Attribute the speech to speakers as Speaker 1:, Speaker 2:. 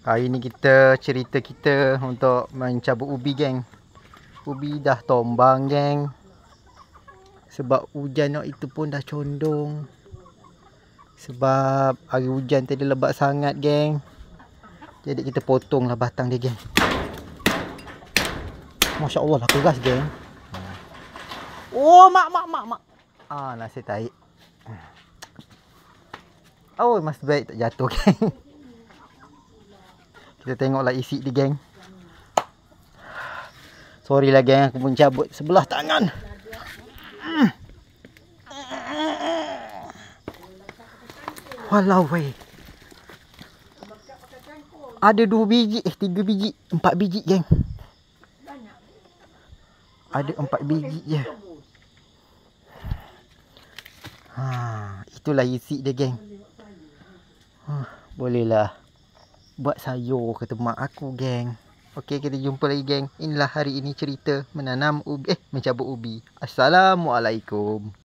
Speaker 1: Hari ni kita cerita kita untuk mencabut ubi, geng. Ubi dah tombang, geng. Sebab hujan itu pun dah condong. Sebab hari hujan tadi lebat sangat, geng. Jadi kita potonglah batang dia, geng. Masya Allah lah keras, geng. Oh, mak. Nasi tahi. Oh, mas baik tak jatuh, geng. Kita tengoklah isi dia, geng. Sorry lah, geng, aku pun cabut sebelah tangan. Walau weh. Ada 2 biji, 3 biji, 4 biji, geng. Ada 4 biji je. Itulah isi dia, geng. Bolehlah buat sayur kata mak aku, geng. Okey, kita jumpa lagi, geng. Inilah hari ini cerita menanam ubi, mencabut ubi. Assalamualaikum.